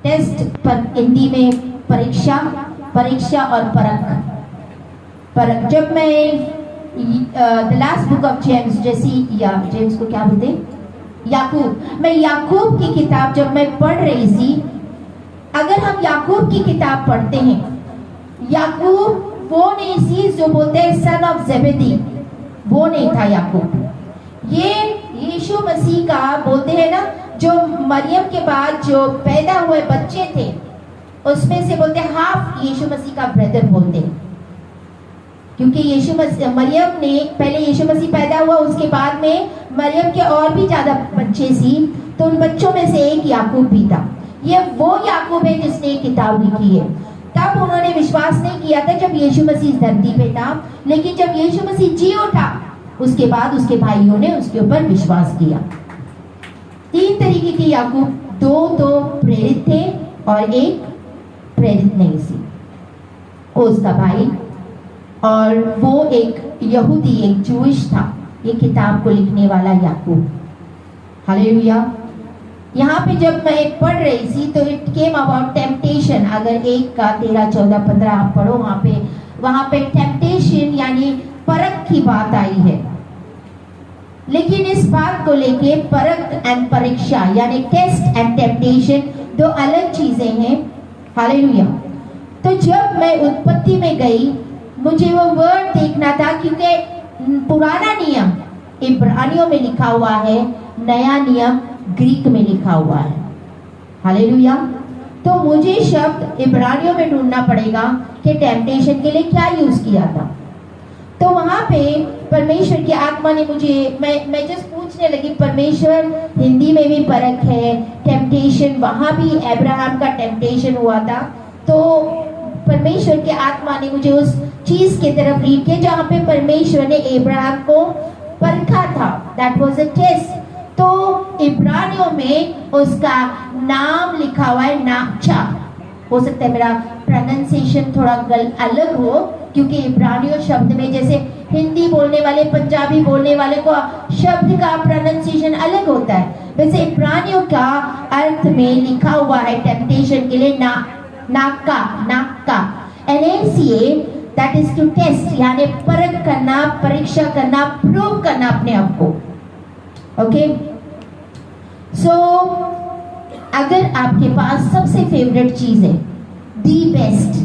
Test पर हिंदी में परीक्षा, परीक्षा और परख। जब मैं the last book of James, जैसी या जेम्स को क्या बोलते हैं, याकूब, मैं याकूब की किताब जब मैं पढ़ रही थी, अगर हम याकूब की किताब पढ़ते हैं, याकूब वो नहीं थी जो बोलते हैं सन ऑफ जेबेदी, वो नहीं था याकूब। ये यीशु मसीह का बोलते हैं ना, जो मरियम के बाद जो पैदा हुए बच्चे थे उसमें से बोलते हैं हाफ यीशु मसीह का ब्रदर बोलते हैं, क्योंकि यीशु मसीह, मरियम ने पहले यीशु मसीह पैदा हुआ, उसके बाद में मरियम के और भी ज्यादा बच्चे थी, तो उन बच्चों में से एक याकूब भी था। ये वो याकूब है जिसने किताब लिखी है। तब उन्होंने विश्वास नहीं किया था जब यीशु मसीह धरती पे था, लेकिन जब यीशु मसीह जी उठा उसके बाद उसके भाइयों ने उसके ऊपर विश्वास किया। 3 तरीके के याकूब, 2 तो प्रेरित थे और एक प्रेरित नहीं थी, वो उसका भाई, और वो एक यहूदी, एक जूइश था, ये किताब को लिखने वाला याकूब। हालेलुया। यहाँ पे जब मैं पढ़ रही थी तो इट केम अबाउट टेम्पटेशन। अगर 1 का 13, 14, 15 आप पढ़ो, वहाँ पे टेम्पटेशन यानी परख की बात आई है। लेकिन इस बात को लेके परख एंड परीक्षा यानी टेस्ट एंड टेम्पटेशन 2 अलग चीजें हैं। हालेलुया। तो जब मैं उत्पत्ति में गई, मुझे वो वर्ड देखना था, क्योंकि पुराना नियम इब्रानियों में लिखा हुआ है, नया नियम ग्रीक में लिखा हुआ है। हालेलुया। तो मुझे शब्द इब्रानियों में ढूंढना पड़ेगा कि टेम्पटेशन के लिए क्या यूज किया था। तो वहां पे परमेश्वर की आत्मा ने मुझे, मैं जस्ट पूछने लगी, परमेश्वर हिंदी में भी परख है, टेम्पटेशन, वहां भी अब्राहम का टेम्पटेशन हुआ था। तो परमेश्वर की आत्मा ने मुझे उस चीज की तरफ लीड किया जहाँ पे परमेश्वर ने अब्राहम को परखा था। That was a test. तो इब्रानियों में उसका नाम लिखा हुआ है नाचा। हो सकता है मेरा प्रोनाउंसिएशन थोड़ा अलग हो, क्योंकि इब्रानियों शब्द में जैसे हिंदी बोलने वाले, पंजाबी बोलने वाले को शब्द का प्रोनाउंसिएशन अलग होता है, वैसे इब्रानियों का अर्थ में लिखा हुआ है टेम्पटेशन के लिए नाका NACA, that is to test, यानी परख करना, परीक्षा करना, प्रूव करना अपने आप को। ओके। सो अगर आपके पास सबसे फेवरेट चीज है, दी बेस्ट,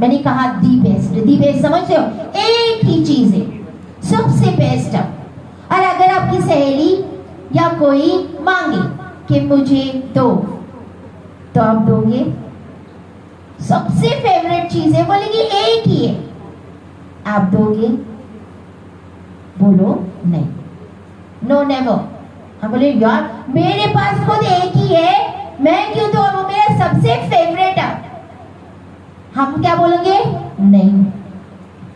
मैंने कहा दी बेस्ट समझते हो, एक ही चीज है सबसे बेस्ट। और अगर आपकी सहेली या कोई मांगे कि मुझे दो, तो आप दोगे? सबसे फेवरेट चीज है, बोलेगी एक ही है, आप दोगे? बोलो नहीं, नो नेवर। हम बोले यार मेरे पास खुद एक ही है, मैं क्यों दूं, वो मेरा सबसे फेवरेट है। हम क्या बोलेंगे? नहीं,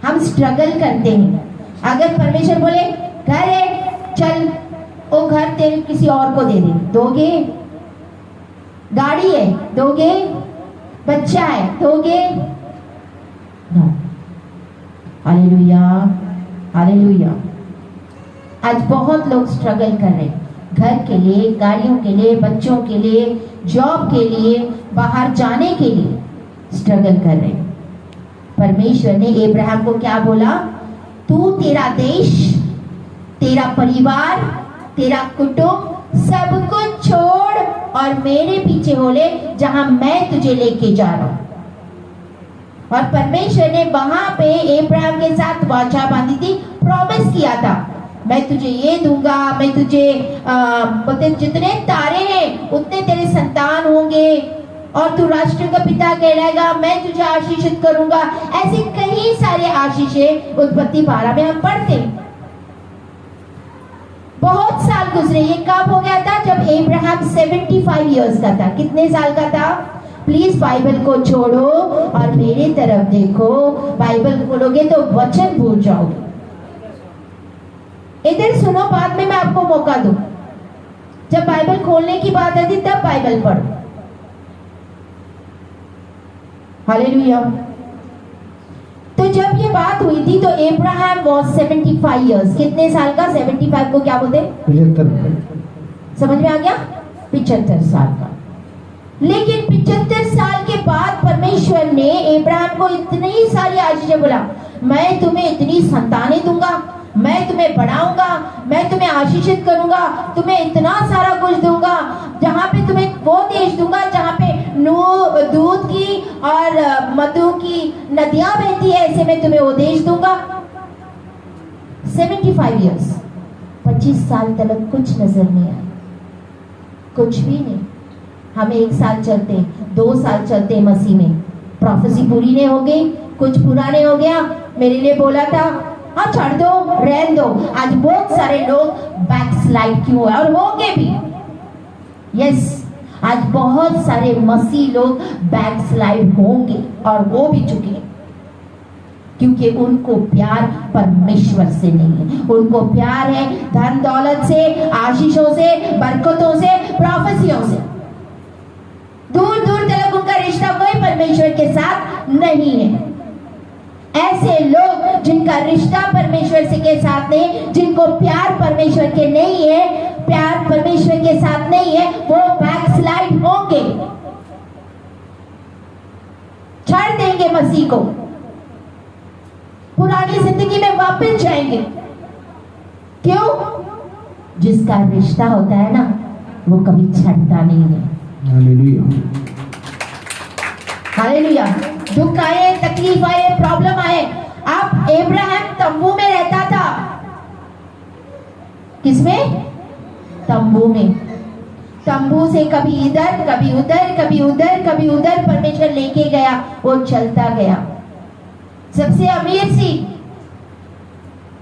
हम स्ट्रगल करते हैं। अगर परमेश्वर बोले घर है, चल वो घर तेरे किसी और को दे दे, दोगे? गाड़ी है, दोगे? बच्चा है, दोगे? नो। Hallelujah, hallelujah. आज बहुत लोग स्ट्रगल कर रहे हैं, घर के लिए, गाड़ियों के लिए, बच्चों के लिए, जॉब के लिए, बाहर जाने के लिए स्ट्रगल कर रहे हैं। परमेश्वर ने अब्राहम को क्या बोला? तू तेरा देश, तेरा परिवार, तेरा कुटुंब सब कुछ छोड़ और मेरे पीछे हो ले, जहां मैं तुझे लेके जा रहा हूं। और परमेश्वर ने वहां पे अब्राहम के साथ वाचा बांधी थी, प्रॉमिस किया था, मैं तुझे ये दूंगा, मैं तुझे बोलते जितने तारे हैं उतने तेरे संतान होंगे और तू राष्ट्र का पिता कहलाएगा, मैं तुझे आशीषित करूंगा। ऐसे कई सारे आशीषें उत्पत्ति 12 में हम पढ़ते हैं। बहुत साल गुजरे, ये कब हो गया था? जब अब्राहम 75 इयर्स का था। कितने साल का था? प्लीज बाइबल को छोड़ो और मेरे तरफ देखो। बाइबल खोलोगे तो वचन भूल जाओगे। इधर सुनो, बाद में मैं आपको मौका दूं। जब बाइबल खोलने की बात आती तब बाइबल पढ़ो। हालेलुया। तो जब ये बात हुई थी तो अब्राहम वाज 75 इयर्स। कितने साल का? 75 को क्या बोलते? 75। समझ में आ गया? 75 साल का। लेकिन 75 परमेश्वर ने अब्राहम को इतनी सारी आशीषें बोला, मैं तुम्हें इतनी संतानें दूंगा, मैं तुम्हें बढ़ाऊंगा, मैं तुम्हें आशीषित करूंगा, तुम्हें इतना सारा कुछ दूंगा, जहां पे तुम्हें वो देश दूंगा जहां पे दूध की और मधु की नदियां बहती है, ऐसे मैं तुम्हें वो देश दूंगा। 75 इयर्स, 25 साल तक कुछ नजर नहीं आया, कुछ भी नहीं। हमें 1 साल चलते, 2 साल चलते मसीह में, प्रोफेसी पूरी नहीं हो गई, कुछ पूरा नहीं हो गया, मेरे लिए बोला था हाँ छोड़ दो, रहने दो। आज बहुत सारे लोग बैकस्लाइड क्यों है, और होंगे भी। यस, आज बहुत सारे मसीह लोग बैकस्लाइड होंगे और हो भी चुके हैं, क्योंकि उनको प्यार परमेश्वर से नहीं है। उनको प्यार है धन दौलत से, आशीषों से, बरकतों से, प्रोफेसियों से। दूर दूर तक उनका रिश्ता कोई परमेश्वर के साथ नहीं है। ऐसे लोग जिनका रिश्ता परमेश्वर से के साथ नहीं, जिनको प्यार परमेश्वर के नहीं है, प्यार परमेश्वर के साथ नहीं है, वो बैकस्लाइड होंगे, छोड़ देंगे मसीह को, पुरानी जिंदगी में वापस जाएंगे। क्यों? जिसका रिश्ता होता है ना, वो कभी छटता नहीं है। हालेलुया। हालेलुया। दुख आए, तकलीफ आए, प्रॉब्लम आए। अब अब्राहम तंबू में रहता था। किसमें? तंबू में। तंबू से कभी इधर, कभी उधर, कभी उधर, कभी उधर परमेश्वर लेके गया, वो चलता गया। सबसे अमीर सी,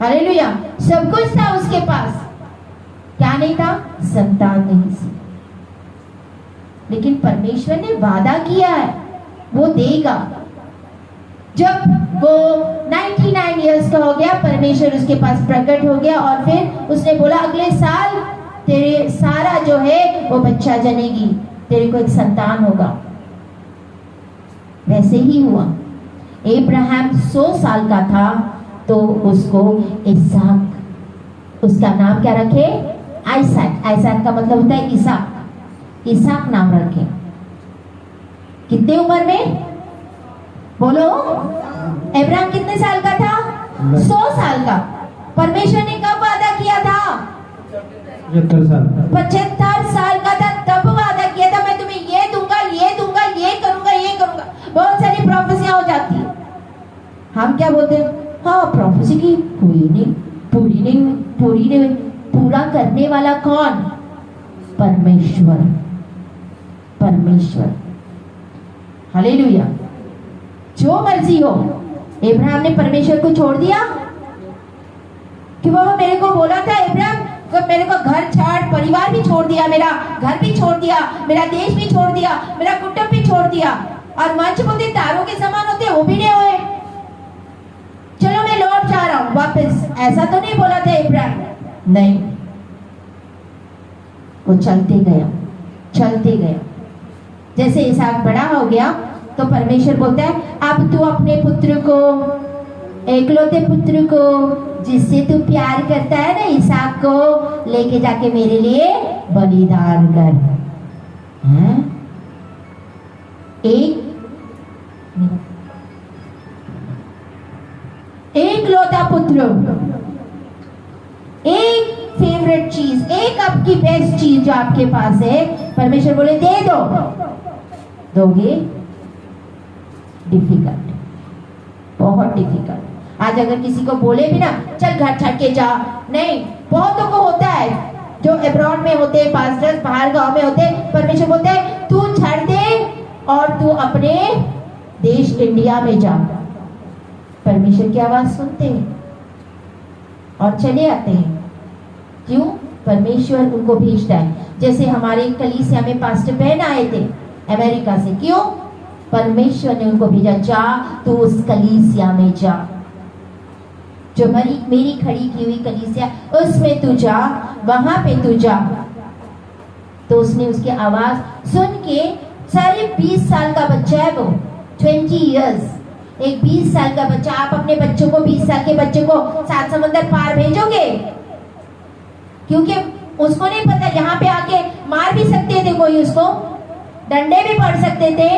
हालेलुया, सब कुछ था उसके पास, क्या नहीं था? संतान नहीं सी। लेकिन परमेश्वर ने वादा किया है वो देगा। जब वो 99 इयर्स का हो गया, परमेश्वर उसके पास प्रकट हो गया और फिर उसने बोला अगले साल तेरे सारा जो है वो बच्चा जनेगी, तेरे को एक संतान होगा। वैसे ही हुआ। अब्राहम 100 साल का था तो उसको इसहाक, उसका नाम क्या रखे? आइसैक। आइसैक का मतलब होता है इसहाक। इसहाक नाम रखे। कितने उम्र में? बोलो। अब्राहम कितने साल का था? 100 साल का। परमेश्वर ने कब वादा किया था? 75 साल का था तब वादा किया था, मैं तुम्हें ये दूंगा, ये दूंगा, ये करूंगा, ये करूंगा। बहुत सारी प्रोफेसियां हो जाती है। हम क्या बोलते हैं? हाँ, प्रोफेसी की पूरी नहीं, पूरा करने वाला कौन? परमेश्वर। परमेश्वर। हालेलुया। जो मर्जी हो, अब्राहम ने परमेश्वर को छोड़ दिया कि बाबा मेरे को बोला था अब्राहम, तो मेरे को घर छोड़, परिवार भी छोड़ दिया, मेरा घर भी छोड़ दिया, मेरा देश भी छोड़ दिया, मेरा कुटुंब भी छोड़ दिया, और मंच बोलते तारों के समान होते, वो भी नहीं हुए। चलो मैं लौट जा रहा हूं वापस, ऐसा तो नहीं बोला था अब्राहम। नहीं, वो चलते गया, चलते गया। जैसे इसहाक बड़ा हो गया तो परमेश्वर बोलता है अब तू अपने पुत्र को, एकलौते पुत्र को जिससे तू प्यार करता है ना, इसहाक को लेके जाके मेरे लिए बलिदान कर। हैं? एकलौता पुत्र, एक फेवरेट चीज, एक आपकी बेस्ट चीज जो आपके पास है, परमेश्वर बोले दे दो, दोगे? डिफिकल्ट, बहुत डिफिकल्ट। आज अगर किसी को बोले भी ना चल घर छड़ के जा, नहीं, बहुतों को होता है जो अब्रॉड में होते, पास्टर्स बाहर गांव में होते, परमेश्वर बोलते हैं तू छड़ दे और तू अपने देश इंडिया में जा। परमेश्वर की आवाज सुनते हैं और चले आते हैं। क्यों? परमेश्वर उनको भेजता है। जैसे हमारे कलीसिया में पास्टर बहन आए थे अमेरिका से, क्यों? परमेश्वर ने उनको भेजा, जा तू उस कलीसिया में जा, जो मेरी खड़ी की हुई कलीसिया उसमें तू जा, वहां पे तू जा। तो उसने उसकी आवाज सुन के, सारे 20 साल का बच्चा है वो, 20 इयर्स, एक 20 साल का बच्चा, आप अपने बच्चों को, 20 साल के बच्चे को 7 समंदर पार भेजोगे? क्योंकि उसको नहीं पता, यहाँ पे आके मार भी सकते थे कोई, उसको डंडे भी पड़ सकते थे,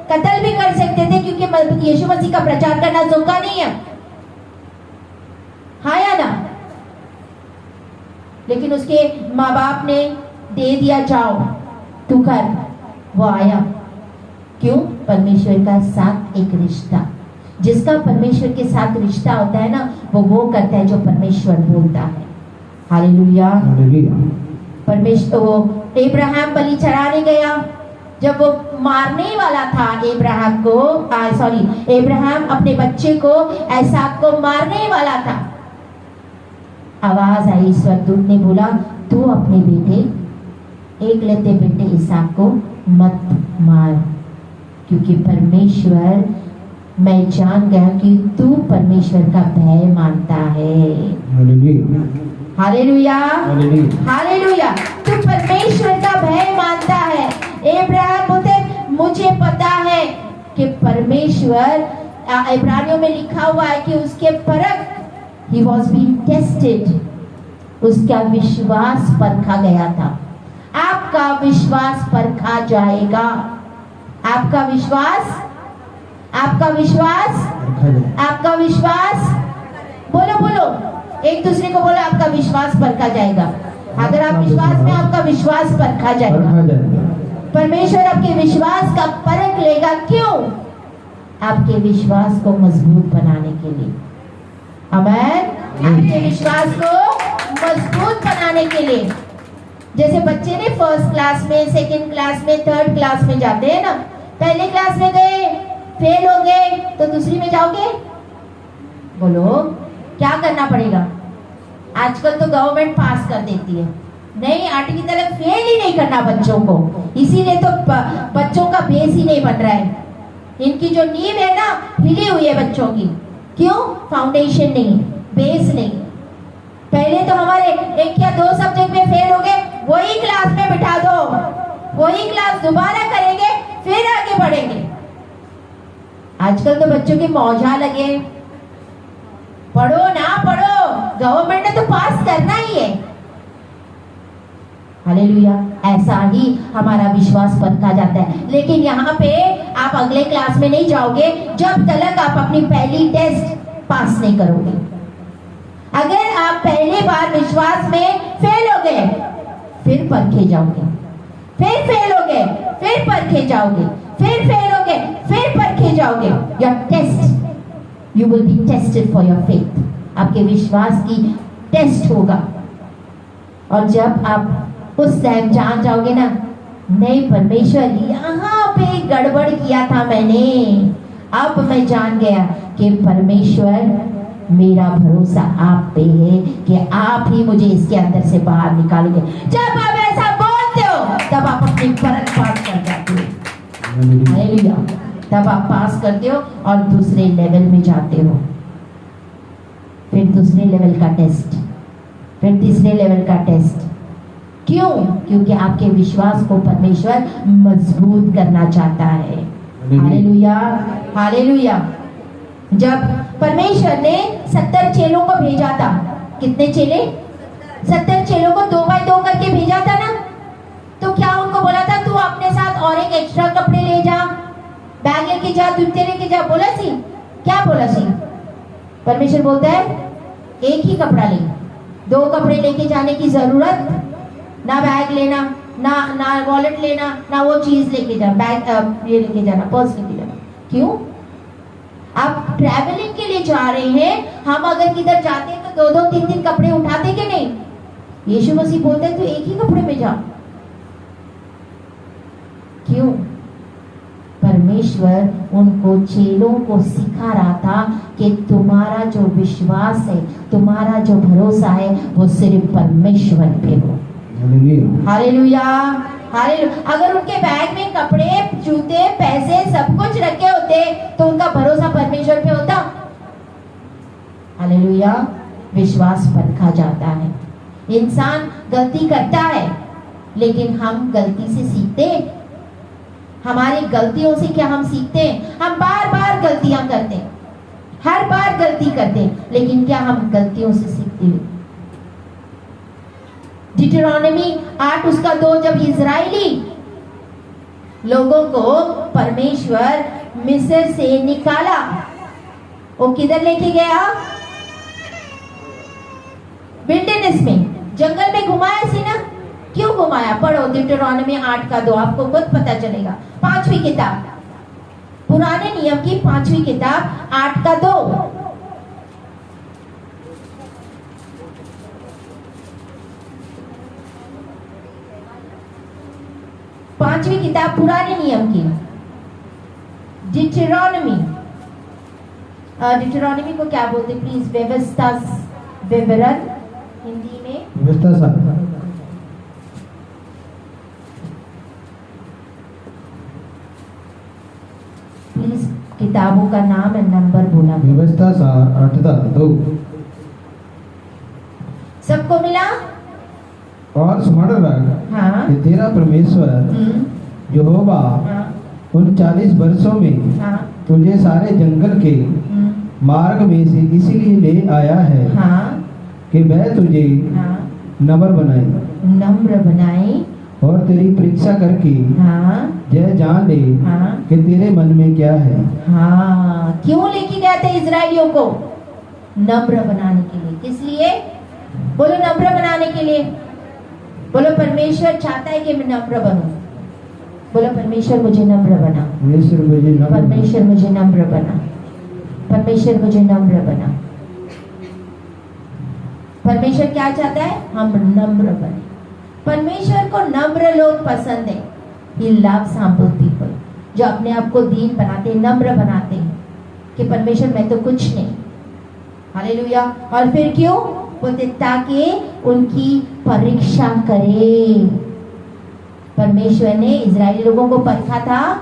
कत्ल भी कर सकते थे, क्योंकि यीशु मसीह का प्रचार करना धोखा नहीं है, हाँ या ना। लेकिन उसके माँ बाप ने दे दिया, जाओ तू कर। वो आया, क्यों? परमेश्वर का साथ एक रिश्ता, जिसका परमेश्वर के साथ रिश्ता होता है ना, वो करता है जो परमेश्वर बोलता है। हालेलुया। परमेश्वर, वो अब्राहम बलि चढ़ाने गया, जब वो मारने वाला था अब्राहम को, अब्राहम अपने बच्चे को, इसहाक को मारने वाला था, आवाज आई, स्वर्गदूत ने बोला तू अपने बेटे, एकलौते बेटे इसहाक को मत मार, क्योंकि परमेश्वर, मैं जान गया कि तू परमेश्वर का भय मानता है। Hallelujah, hallelujah. तू परमेश्वर का भय मानता है। अब्राहम बोलते मुझे पता है कि परमेश्वर, इब्रानियों में लिखा हुआ है कि उसके परख, he was being tested, उसका विश्वास परखा गया था। आपका विश्वास परखा जाएगा। आपका विश्वास, आपका विश्वास, आपका विश्वास, बोलो बोलो, एक दूसरे को बोलो, आपका विश्वास परखा जाएगा। अगर आप विश्वास में, आपका विश्वास परखा जाएगा। परमेश्वर आपके विश्वास का परख लेगा, क्यों? आपके विश्वास को मजबूत बनाने के लिए। आमीन। आपके विश्वास को मजबूत बनाने के लिए। जैसे बच्चे ने फर्स्ट क्लास में, सेकंड क्लास में, थर्ड क्लास में जाते हैं ना, पहले क्लास में गए, फेल हो गए, तो दूसरी में जाओगे? बोलो, क्या करना पड़ेगा? आजकल तो गवर्नमेंट पास कर देती है, नहीं 8वीं तक फेल ही नहीं करना बच्चों को, इसीलिए तो बच्चों का बेस ही नहीं बन रहा है। इनकी जो नींव है ना, हिली हुई है बच्चों की। क्यों? फाउंडेशन नहीं, बेस नहीं। पहले तो हमारे 1 या 2 सब्जेक्ट में फेल हो गए, वही क्लास में बिठा दो, वही क्लास दोबारा करेंगे, फिर आगे बढ़ेंगे। आजकल तो बच्चों के मौजा लगे, पढ़ो ना पढ़ो, गवर्नमेंट ने तो पास करना ही है। हालेलुया। ऐसा ही हमारा विश्वास परखा जाता है। लेकिन यहाँ पे आप अगले क्लास में नहीं जाओगे जब तक आप अपनी पहली टेस्ट पास नहीं करोगे। अगर आप पहली बार विश्वास में फेल हो गए, फिर परखे जाओगे, फिर फेल हो गए, फिर परखे जाओगे, फिर फेल हो गए, फिर परखे जाओगे। Your test, you will be tested for your faith. आपके विश्वास की टेस्ट होगा। और जब आप उस टाइम जान जाओगे ना, नहीं परमेश्वर यहाँ पे गड़बड़ किया था मैंने, अब मैं जान गया कि परमेश्वर, मेरा भरोसा आप पे है कि आप ही मुझे इसके अंदर से बाहर निकालेंगे। जब आप ऐसा बोलते हो, तब आप अपनी परख पास कर जाते हो। हालेलुया। तब आप पास करते हो और दूसरे लेवल में जाते हो। फिर दूसरे लेवल का टेस्ट, फिर तीसरे लेवल का टेस्ट। क्यों? क्योंकि आपके विश्वास को परमेश्वर मजबूत करना चाहता है। Hallelujah, hallelujah. जब परमेश्वर ने 70 चेलों को भेजा था, कितने चेले? 70 चेलों को 2 बाय 2 करके भेजा था ना, तो क्या उनको बोला था तू अपने साथ और एक एक्स्ट्रा कपड़े ले जा, बैग लेके जा, जूते लेके जा? बोला सी? क्या बोला सी? परमेश्वर बोलता है एक ही कपड़ा ले, 2 कपड़े लेके जाने की जरूरत ना, बैग लेना ना वॉलेट लेना, ना वो चीज लेके जाना, बैग ये लेके जाना, पर्स लेके जाना। क्यों? आप ट्रैवलिंग के लिए जा रहे हैं। हम अगर किधर जाते हैं तो 2-2, 3-3 कपड़े उठाते कि नहीं? यीशु मसीह बोलते हैं तो एक ही कपड़े में जा। क्यों? परमेश्वर उनको चेलों को सिखा रहा था कि तुम्हारा जो विश्वास है, तुम्हारा जो भरोसा है, वो सिर्फ परमेश्वर पे हो। Hallelujah, hallelujah. अगर उनके बैग में कपड़े, जूते, पैसे सब कुछ रखे होते तो उनका भरोसा परमेश्वर पे होता। हालेलुया। विश्वास परखा जाता है। इंसान गलती करता है, लेकिन हम गलती से सीखते। हमारी गलतियों से क्या हम सीखते हैं? हम बार बार गलतियां करते हैं, हर बार गलती करते हैं, लेकिन क्या हम गलतियों से सीखते हैं? डिट्रोनॉमी 8 उसका 2, जब इजराइली लोगों को परमेश्वर मिस्र से निकाला। वो किधर लेके गया? विल्डरनेस में, जंगल में घुमाया सी ना। क्यों घुमाया? पढ़ो ड्यूटेरोनॉमी 8:2, आपको खुद पता चलेगा। 5वीं किताब, पुराने नियम की 5वीं किताब 8:2। 5वीं किताब पुराने नियम की, ड्यूटेरोनॉमी। ड्यूटेरोनॉमी को क्या बोलते प्लीज? व्यवस्था विवरण, हिंदी में व्यवस्था। प्लीज किताबों का नाम और नंबर बोला। व्यवस्था 8:2। सबको मिला? और स्मरण रख हाँ। कि तेरा परमेश्वर यहोवा हाँ। उन 40 वर्षों में हाँ। तुझे सारे जंगल के मार्ग में से इसीलिए ले आया है हाँ। कि वह तुझे हाँ। नम्र बनाए और तेरी परीक्षा करके हाँ। यह जान ले हाँ। कि तेरे मन में क्या है। हाँ। क्यों लेके गए थे इजराइलियों को? नम्र बनाने के लिए। किस लिए? बोलो, नम्र बनाने के लिए। बोलो, परमेश्वर चाहता है कि मैं नम्र बनूं। बोलो, परमेश्वर मुझे नम्र बना। परमेश्वर मुझे नम्र बना। परमेश्वर मुझे नम्र बना। परमेश्वर क्या चाहता है? हम नम्र बने। परमेश्वर को नम्र लोग पसंद है। He loves humble people, जो अपने आप को दीन बनाते हैं, नम्र बनाते हैं कि परमेश्वर मैं तो कुछ नहीं। हालेलुया। और फिर क्यों बोलते? ताकि उनकी परीक्षा करे। परमेश्वर ने इजरायली लोगों को परखा था।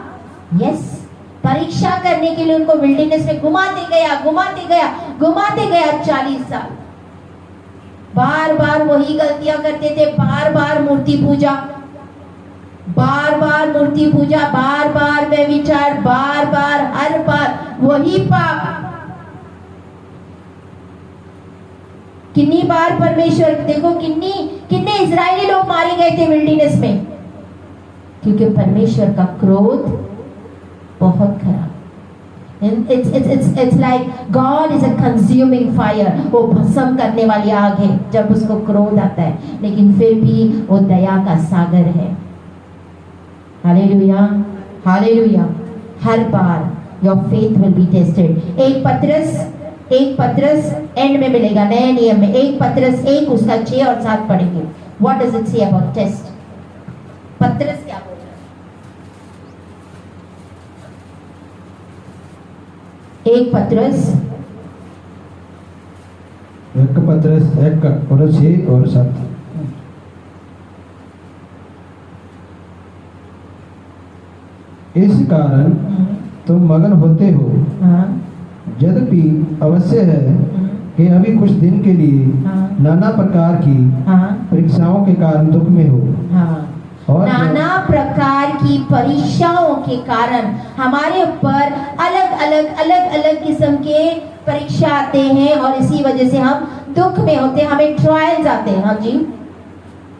यस, परीक्षा करने के लिए उनको विल्डरनेस में घुमाते गया 40 साल। बार बार वही गलतियां करते थे। बार बार मूर्ति पूजा, बार बार व्यभिचार, बार बार हर बार वही पाप। कितनी बार परमेश्वर, देखो कितने इजरायली लोग मारे गए थे विल्डरनेस में, क्योंकि परमेश्वर का क्रोध बहुत खराब। It's like God is a consuming fire, वो भस्म करने वाली आग है जब उसको क्रोध आता है, लेकिन फिर भी वो दया का सागर है। Hallelujah, hallelujah. Her bar your faith will be tested। एक पत्रस एंड में मिलेगा नए नियम में। 1 पत्रस 1 उसका 6 और 7 पढ़ेंगे। What does it say about test? पत्रस क्या बोल रहा है? 1 पत्रस 1 और 6 और 7। इस कारण तुम मगन होते हो, यद्यपि अवश्य है कि अभी कुछ दिन के लिए नाना प्रकार की परीक्षाओं के कारण दुख में हो। और नाना प्रकार की परीक्षाओं के कारण हमारे ऊपर अलग किस्म के परीक्षा आते हैं और इसी वजह से हम दुख में होते हैं, हमें ट्रायल्स आते हैं। हाँ जी।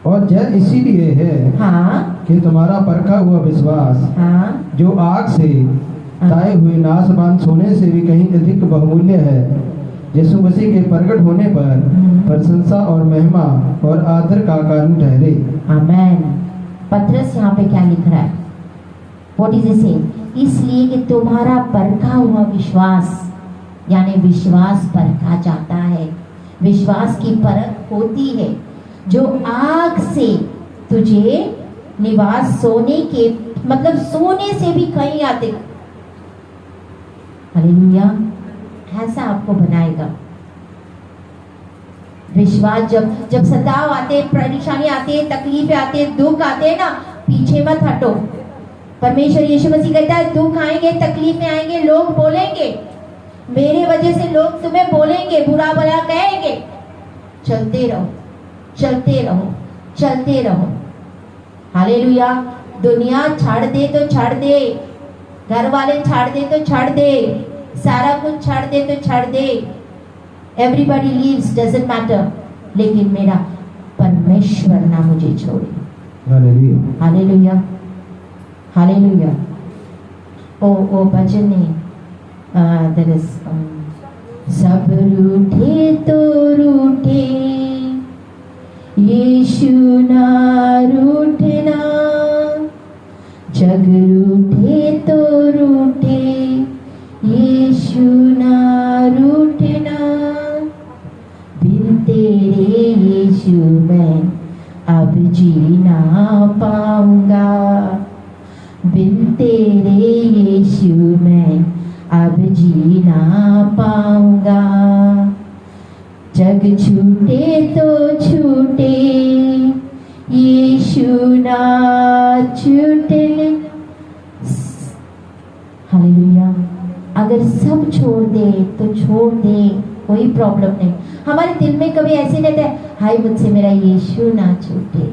और यह इसीलिए है कि तुम्हारा परखा हुआ विश्वास जो आग से ताए हुए नाशवान सोने से भी कहीं अधिक बहुमूल्य है, यीशु मसीह के प्रकट होने पर प्रशंसा और महिमा और आदर का कारण ठहरे। आमेन। पत्रस यहाँ पे क्या लिख रहा है? What is it saying? इसलिए कि तुम्हारा परखा हुआ विश्वास, यानी विश्वास परखा जाता है। विश्वास की परख होती है जो आग से तुझे निवास सोने के, मतलब सोने से भी कहीं आते। हालेलुया। ऐसा आपको बनाएगा विश्वास। जब सताव आते, परेशानी आती है, तकलीफें आती है, दुख आते हैं ना, पीछे मत हटो। परमेश्वर यीशु मसीह कहता है दुख आएंगे, तकलीफें आएंगे, लोग बोलेंगे, मेरे वजह से लोग तुम्हें बोलेंगे, बुरा भला कहेंगे। चलते रहो, चलते रहो, चलते रहो। हालेलुया। दुनिया छाड़ दे तो छाड़ दे, घर वाले छाड़ दे तो छाड़ दे, सारा कुछ छाड़ दे तो छाड़ दे। एवरीबॉडी लीव्स, डजंट मैटर, लेकिन मेरा परमेश्वर ना मुझे छोड़े। Hallelujah, hallelujah, hallelujah. ओ भजन नहीं, that is सब रूठे तो रूठे, यीशु ना रूठना, जग रूठे तो रूठे, यीशु ना रूठना, बिन तेरे यीशु मैं अब जी ना पाऊंगा, बिन तेरे यीशु मैं अब जी ना पाऊंगा, जग छूटे तो छूटे, यीशु ना छूटे। हालेलुया। अगर सब छोड़ दे तो छोड़ दे, कोई प्रॉब्लम नहीं। हमारे दिल में कभी ऐसे नहीं रहता हाय मुझसे मेरा यीशु ना छूटे,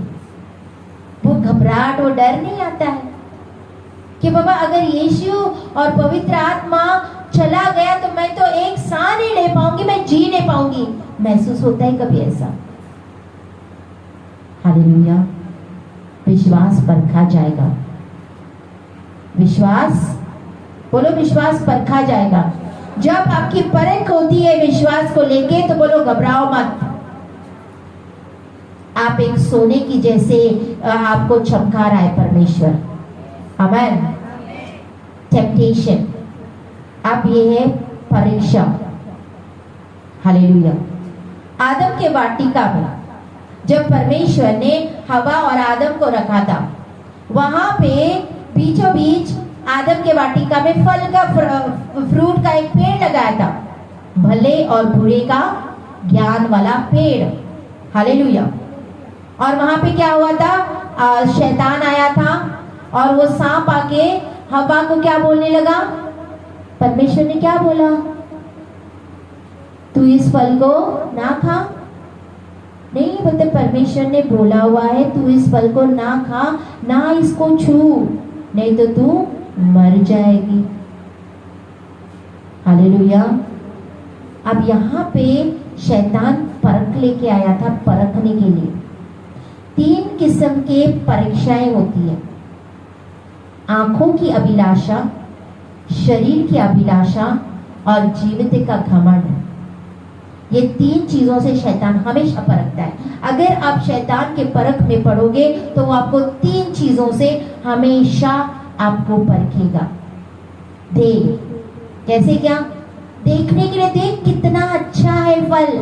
वो घबराहट, वो डर नहीं आता है कि बाबा अगर यीशु और पवित्र आत्मा चला गया तो मैं तो एक सांस नहीं ले पाऊंगी, मैं जी नहीं पाऊंगी। महसूस होता है कभी ऐसा? हालेलुया। विश्वास परखा जाएगा, विश्वास, बोलो विश्वास परखा जाएगा। जब आपकी परख होती है विश्वास को लेके तो बोलो घबराओ मत। आप एक सोने की जैसे आपको चमका रहा है परमेश्वर। आमेन। टेम्पटेशन, अब ये है परीक्षा। हालेलुया। आदम के वाटिका में जब परमेश्वर ने हवा और आदम को रखा था, वहां पे बीचों बीच आदम के वाटिका में फल का फ्रूट का एक पेड़ लगाया था, भले और बुरे का ज्ञान वाला पेड़। हालेलुया। और वहां पे क्या हुआ था? शैतान आया था और वो सांप आके हवा को क्या बोलने लगा? परमेश्वर ने क्या बोला? तू इस फल को ना खा। नहीं बोलते, परमेश्वर ने बोला हुआ है तू इस फल को ना खा, ना इसको छू, नहीं तो तू मर जाएगी। हालेलुया। अब यहाँ पे शैतान परख लेके आया था, परखने के लिए। 3 किस्म के परीक्षाएं होती है। आंखों की अभिलाषा, शरीर की अभिलाषा और जीवित का घमंड। ये 3 चीजों से शैतान हमेशा परखता है। अगर आप शैतान के परख में पड़ोगे तो वो आपको 3 चीजों से हमेशा आपको परखेगा। देख, कैसे? क्या देखने के लिए? देख कितना अच्छा है फल।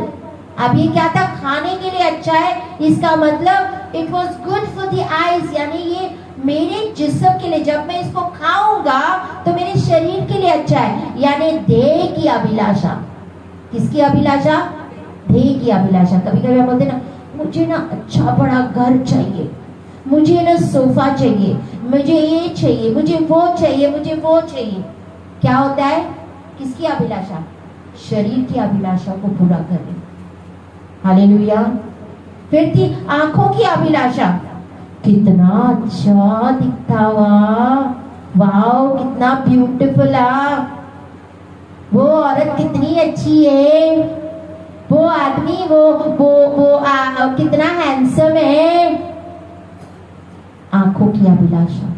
अब ये क्या था? खाने के लिए अच्छा है, इसका मतलब it was good for the eyes, यानी ये मेरे जिस्म के लिए, जब मैं इसको खाऊंगा तो मेरे शरीर के लिए अच्छा है। यानी देह की अभिलाषा। किसकी अभिलाषा? देह की अभिलाषा। कभी कभी हम बोलते ना, मुझे ना अच्छा बड़ा घर चाहिए, मुझे ना सोफा चाहिए, मुझे ये चाहिए, मुझे वो चाहिए, मुझे वो चाहिए। क्या होता है? किसकी अभिलाषा? शरीर की अभिलाषा को पूरा करने। हालेलुया। फिर थी आंखों की अभिलाषा। कितना अच्छा दिखता हुआ, वाओ कितना ब्यूटीफुल आ, वो औरत कितनी अच्छी है, वो आदमी वो कितना हैंडसम है। आंखों की अभिलाषा।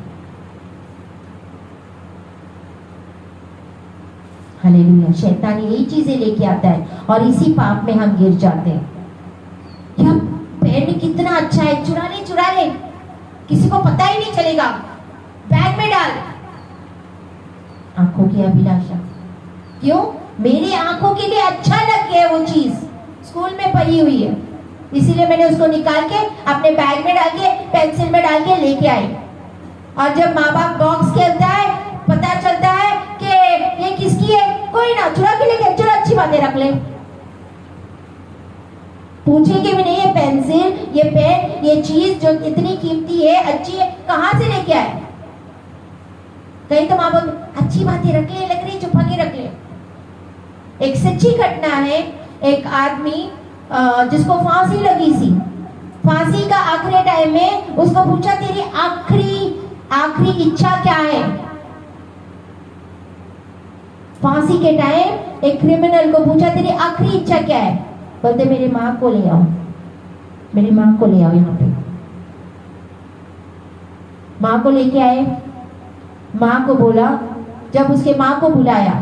हालेलुया। शैतान यही चीजें लेके आता है और इसी पाप में हम गिर जाते हैं। क्या पेन कितना अच्छा है, चुरा ले चुरा ले, किसी को पता ही नहीं चलेगा, बैग में डाल। आंखों की अभिलाषा। क्यों? मेरी आंखों के लिए अच्छा लग गया वो चीज, स्कूल में पड़ी हुई है, इसीलिए मैंने उसको निकाल के अपने बैग में डाल के, पेंसिल में डाल के लेके आई। और जब माँ बाप बॉक्स खेलता है, पता चलता है कि ये किसकी है, कोई ना, चुरा के लेके, चलो अच्छी बातें रख ले। पूछेंगे भी नहीं ये पेंसिल, ये पेन, ये चीज जो इतनी कीमती है, अच्छी है, कहाँ से लेके आए? कहीं तो माँ बाप अच्छी बातें रख ले, लग रही छुपा के रख ले। एक सच्ची घटना है, एक आदमी जिसको फांसी लगी थी, फांसी का आखिरी टाइम में उसको पूछा तेरी आखिरी इच्छा क्या है? फांसी के टाइम एक क्रिमिनल को पूछा तेरी आखिरी इच्छा क्या है? बोलते मेरी माँ को ले आओ, मेरी माँ को ले आओ यहाँ पे। माँ को लेके आए, माँ को बोला, जब उसके माँ को बुलाया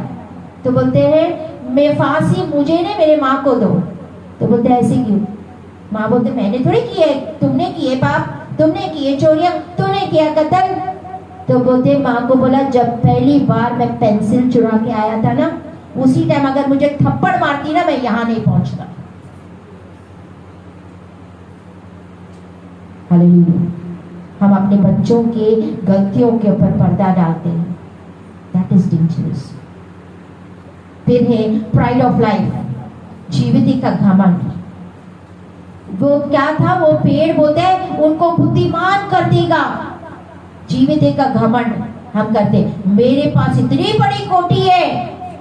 तो बोलते हैं मैं फांसी मुझे नहीं मेरे माँ को दो। तो बोलते ऐसे क्यों? माँ बोलते मैंने थोड़ी किए, तुमने किए पाप, तुमने किए चोरियां, तूने किया कत्ल। तो बोलते माँ को बोला जब पहली बार मैं पेंसिल चुरा के आया था ना, उसी टाइम अगर मुझे थप्पड़ मारती ना, मैं यहाँ नहीं पहुंचता। हालेलुया। हम अपने बच्चों के गलतियों के ऊपर पर्दा डालते हैं, दैट इज डेंजरस। फिर है प्राइड ऑफ लाइफ, जीविती का घमंड। वो क्या था? वो पेड़ बोलते हैं उनको बुद्धिमान कर देगा। जीविती का घमंड हम करते, मेरे पास इतनी बड़ी कोठी है,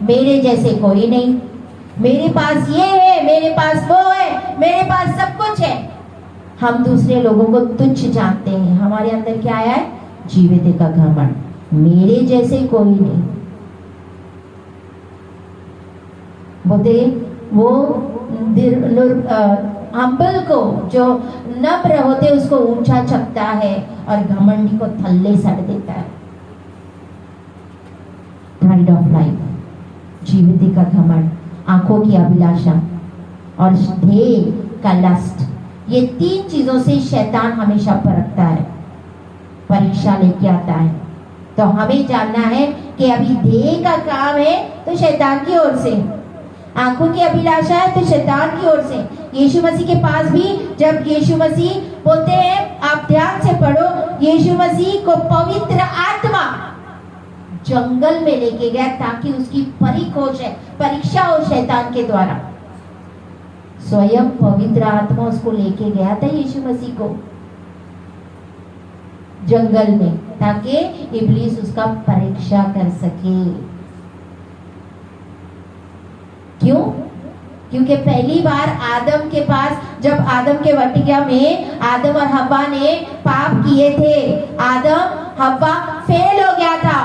मेरे जैसे कोई नहीं, मेरे पास ये है, मेरे पास वो है, मेरे पास सब कुछ है। हम दूसरे लोगों को तुच्छ जानते हैं। हमारे अंदर क्या आया है? जीवित का घमंड, मेरे जैसे कोई नहीं। बोलते वो हम्बल को, जो नम्र होते उसको ऊंचा चकता है और घमंडी को थल्ले सड़ देता है। प्राइड ऑफ लाइफ, जीवित का घमंड, आंखों की अभिलाषा और ध्येय का लस्ट। ये तीन चीजों से शैतान हमेशा परखता है, परीक्षा लेके आता है। तो हमें जानना है कि अभी ध्येय का काम है तो शैतान की ओर से, आंखों की अभिलाषा है तो शैतान की ओर से। यीशु मसीह के पास भी जब यीशु मसीह बोलते हैं, आप ध्यान से पढ़ो, यीशु मसीह को पवित्र आत्मा जंगल में लेके गया ताकि उसकी परीक्षा हो शैतान के द्वारा। स्वयं पवित्र आत्मा उसको लेके गया था यीशु मसीह को जंगल में, ताकि इब्लीस उसका परीक्षा कर सके। क्यों? क्योंकि पहली बार आदम के पास, जब आदम के वाटिका में आदम और हव्वा ने पाप किए थे, आदम हव्वा फेल हो गया था,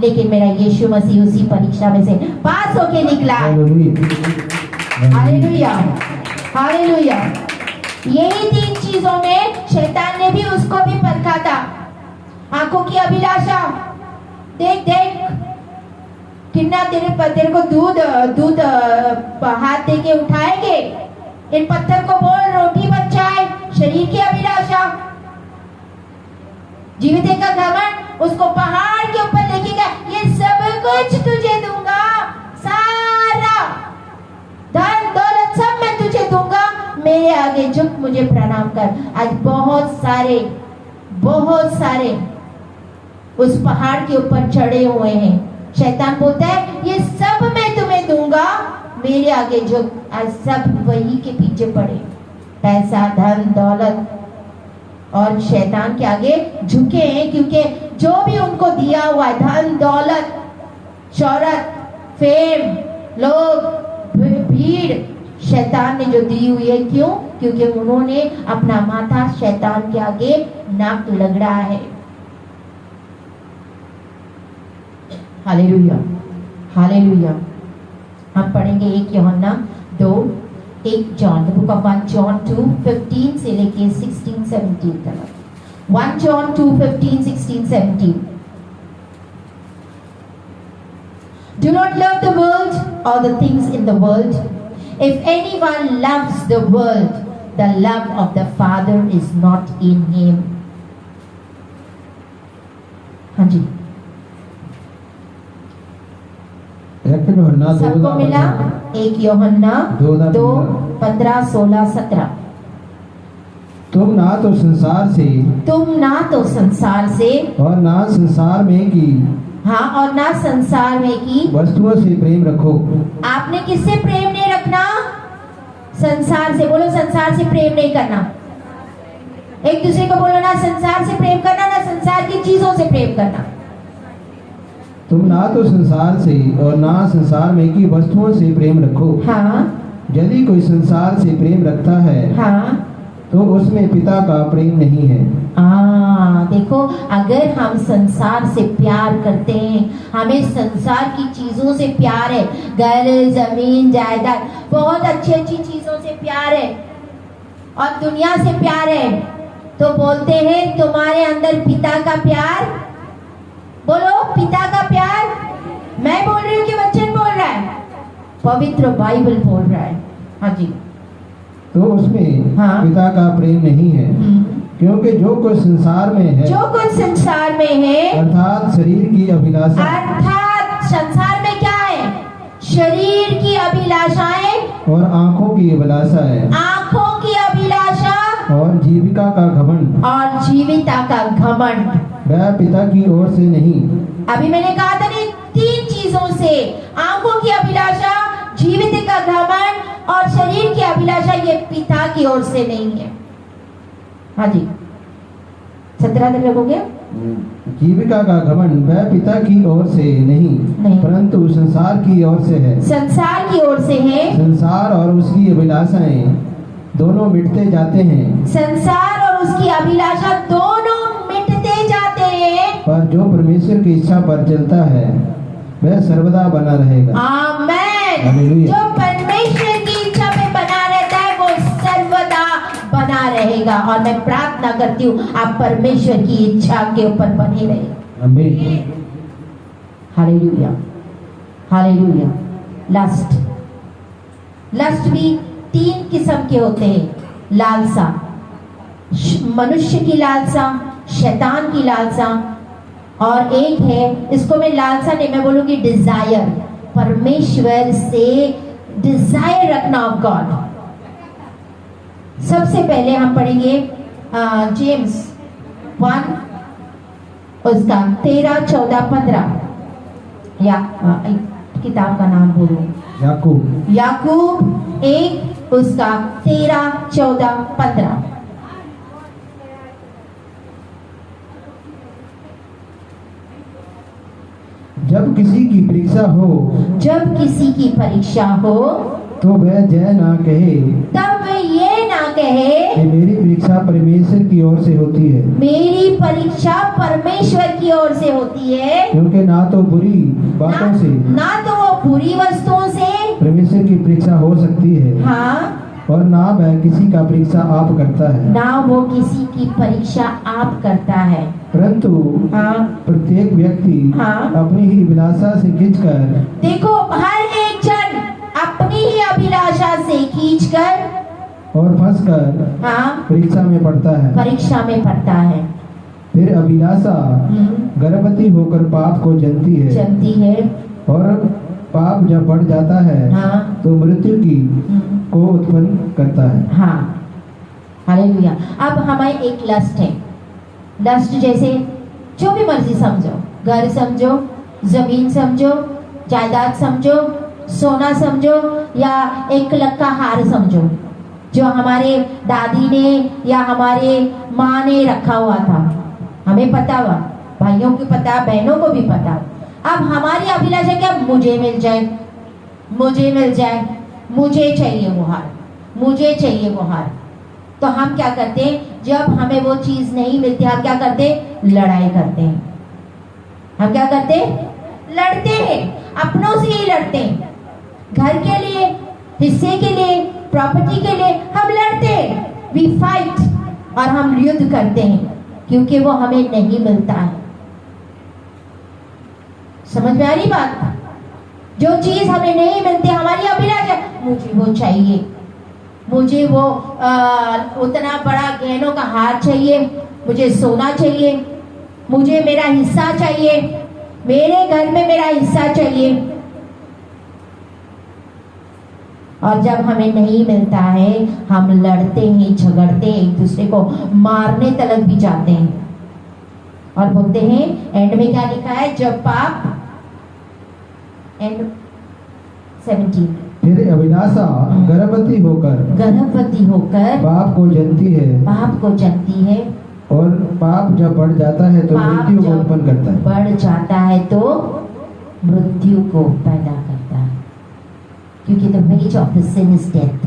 लेकिन मेरा यीशु मसीह उसी परीक्षा में से पास होके निकला। Hallelujah, hallelujah. यही तीन चीजों में शैतान ने भी उसको भी परखा था। आंखों की अभिलाषा, देख देख कितना तेरे को दूध हाथ दे के उठाएंगे, इन पत्थर को बोल रोटी बन जाए। शरीर की अभिलाषा, जीवित का घमंड, उसको पहाड़ के ऊपर लेके गया, ये सब कुछ तुझे दूंगा, सारा धन दौलत सब मैं तुझे दूंगा, मेरे आगे झुक, मुझे प्रणाम कर। आज बहुत सारे उस पहाड़ के ऊपर चढ़े हुए हैं। शैतान बोलता है ये सब मैं तुम्हें दूंगा, मेरे आगे झुक। आज सब वही के पीछे पड़े, पैसा धन दौलत, और शैतान के आगे झुके हैं, क्योंकि जो भी उनको दिया हुआ है, धन दौलत शौहरत फेम लोग भीड़, शैतान ने जो दी हुई है। क्यों? क्योंकि उन्होंने अपना माथा शैतान के आगे नाक लगड़ा है। Hallelujah, hallelujah. हम पढ़ेंगे 1 यूहन्ना 2, 1 John, the book of 1 John 2:15 से लेके 16-17 तक। 1 John 2:15, 16, 17। Do not love the world or the things in the world. If anyone loves the world, the love of the Father is not in him. हाँ जी, सबको मिला? 1 यूहन्ना 2:15, 16, 17। तुम ना तो संसार से और ना संसार में की, हाँ, और ना संसार में की वस्तुओं से प्रेम रखो। आपने किससे प्रेम नहीं रखना? संसार से। बोलो, संसार से प्रेम नहीं करना। एक दूसरे को बोलो ना, संसार से प्रेम करना, ना संसार की चीजों से प्रेम करना। तुम ना तो संसार से और ना संसार में की वस्तुओं से प्रेम रखो। हाँ। यदि कोई संसार से प्रेम रखता है, हाँ, तो उसमें पिता का प्रेम नहीं है। देखो, अगर हम संसार से प्यार करते हैं, हमें संसार की चीजों से प्यार है, घर जमीन जायदाद, बहुत अच्छी चीजों से प्यार है और दुनिया से प्यार है, तो बोलते हैं तुम्हारे अंदर पिता का प्यार बोलो, पिता का प्यार। मैं बोल रही हूँ कि वचन बोल रहा है? पवित्र बाइबल बोल रहा है। हाँ जी। तो उसमें हाँ। पिता का प्रेम नहीं है, क्योंकि जो कुछ संसार में है, जो कुछ संसार में है, अर्थात शरीर की अभिलाषा, अर्थात संसार में क्या है? शरीर की अभिलाषाएं और आंखों की अभिलाषा है, आंखों की अभिलाषा और जीविका का घमंड, और जीविता का घमंड वह पिता की ओर से नहीं। अभी मैंने कहा था नहीं, 3 चीजों से, आंखों की अभिलाषा, जीवित का घमंड और शरीर की अभिलाषा, ये पिता की ओर से नहीं है। हाँ जी, 17 दिन लगोगे। जीविका का घमंड वह पिता की ओर से नहीं, परंतु संसार की ओर से है। संसार की ओर से है। संसार और उसकी अभिलाषाएं दोनों मिटते जाते हैं, संसार और उसकी अभिलाषा दोनों मिटते जाते हैं, पर जो परमेश्वर की इच्छा पर चलता है वह सर्वदा बना रहेगा। आमेन। हालेलुया। जो परमेश्वर की इच्छा में बना रहता है वो सर्वदा बना रहेगा। और मैं प्रार्थना करती हूँ आप परमेश्वर की इच्छा के ऊपर बने रहे। आमीन। Hallelujah, hallelujah. लस्ट भी 3 किस्म के होते हैं। लालसा, मनुष्य की लालसा, शैतान की लालसा, और एक है, इसको मैं लालसा नहीं, मैं बोलूंगी डिजायर, परमेश्वर से डिजायर रखना ऑफ गॉड। सबसे पहले हम पढ़ेंगे जेम्स 1 उसका 13, 14, 15, या किताब का नाम बोलो, याकूब 1 उसका 13, 14, 15। जब किसी की परीक्षा हो, जब किसी की परीक्षा हो, तो वह जय ना कहे, तब वह ये ना कहे कि मेरी परीक्षा परमेश्वर की ओर से होती है। मेरी परीक्षा परमेश्वर की ओर से होती है, क्योंकि ना तो बुरी बातों से, ना तो वो बुरी वस्तुओं से परमेश्वर की परीक्षा हो सकती है, हाँ, और ना वह किसी का परीक्षा आप करता है, ना वो किसी की परीक्षा आप करता है, परंतु हाँ, प्रत्येक व्यक्ति हाँ, अपनी ही अभिलाषा से खींचकर, देखो हर एक जन अपनी ही अभिलाषा से खींचकर और फंसकर हाँ, परीक्षा में पड़ता है। परीक्षा में पड़ता है। फिर अभिलाषा गर्भवती होकर पाप को जनती है, और पाप जब बढ़ जाता है हाँ, तो मृत्यु की को उत्पन्न करता है। हाँ, हालेलुया। अब हमारे एक लस्ट है। लस्ट जैसे जो भी मर्जी समझो, घर समझो, जमीन समझो, जायदाद समझो, सोना समझो, या 1 लाख का हार समझो, जो हमारे दादी ने या हमारे माँ ने रखा हुआ था। हमें पता हुआ, भाइयों को पता, बहनों को भी पता। अब हमारी अभिलाषा क्या? मुझे मिल जाए, मुझे मिल जाए, मुझे चाहिए वो हार, मुझे चाहिए वो हार। तो हम क्या करते हैं? जब हमें वो चीज नहीं मिलती, हम क्या करते? लड़ाई करते हैं। हम क्या करते? लड़ते हैं, अपनों से ही लड़ते हैं। घर के लिए, हिस्से के लिए, प्रॉपर्टी के लिए हम लड़ते हैं। वी फाइट, और हम युद्ध करते हैं, क्योंकि वो हमें नहीं मिलता है। समझ में आ रही बात? जो चीज हमें नहीं मिलती, हमारी अभिलाषा, मुझे वो चाहिए, मुझे वो उतना बड़ा गहनों का हार चाहिए, मुझे सोना चाहिए, मुझे मेरा हिस्सा चाहिए, मेरे घर में मेरा हिस्सा चाहिए। और जब हमें नहीं मिलता है, हम लड़ते हैं, झगड़ते हैं, एक दूसरे को मारने तक भी जाते हैं। और बोलते हैं, एंड में क्या लिखा है? जब पाप, एंड 17, फिर अभिलाषा गर्भवती होकर पाप को जनती है, पाप को जनती है, और पाप जब बढ़ जाता है तो मृत्यु को उत्पन्न करता है। बढ़ जाता है तो मृत्यु को पैदा करता है, क्योंकि the wage of the sin is death.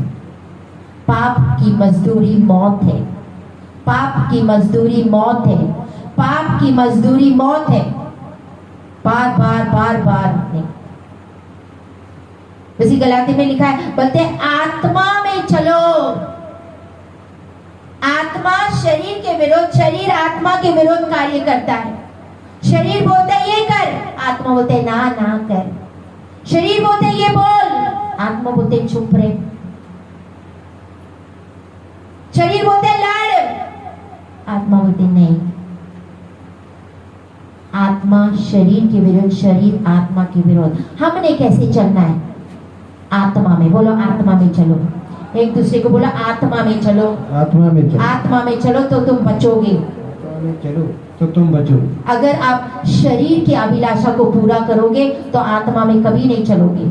पाप की मजदूरी मौत है, पाप की मजदूरी मौत है, पाप की मजदूरी मौत है। बार बार बार बार नहीं। उसी गलाती में लिखा है, बोलते आत्मा में चलो। आत्मा शरीर के विरोध, शरीर आत्मा के विरोध कार्य करता है। शरीर बोलता है ये कर, आत्मा बोलते है ना ना कर। शरीर बोलते है ये बोल, आत्मा बोलते है चुप रहे। शरीर बोलते है लड़, आत्मा बोलते नहीं। आत्मा शरीर के विरुद्ध, शरीर आत्मा के विरुद्ध। हमने कैसे चलना है? आत्मा में। बोलो आत्मा में चलो। एक दूसरे को बोलो आत्मा में चलो। आत्मा में चलो। आत्मा में चलो तो तुम बचोगे। आत्मा में चलो तो तुम बचो। अगर आप शरीर की अभिलाषा को पूरा करोगे तो आत्मा में कभी नहीं चलोगे।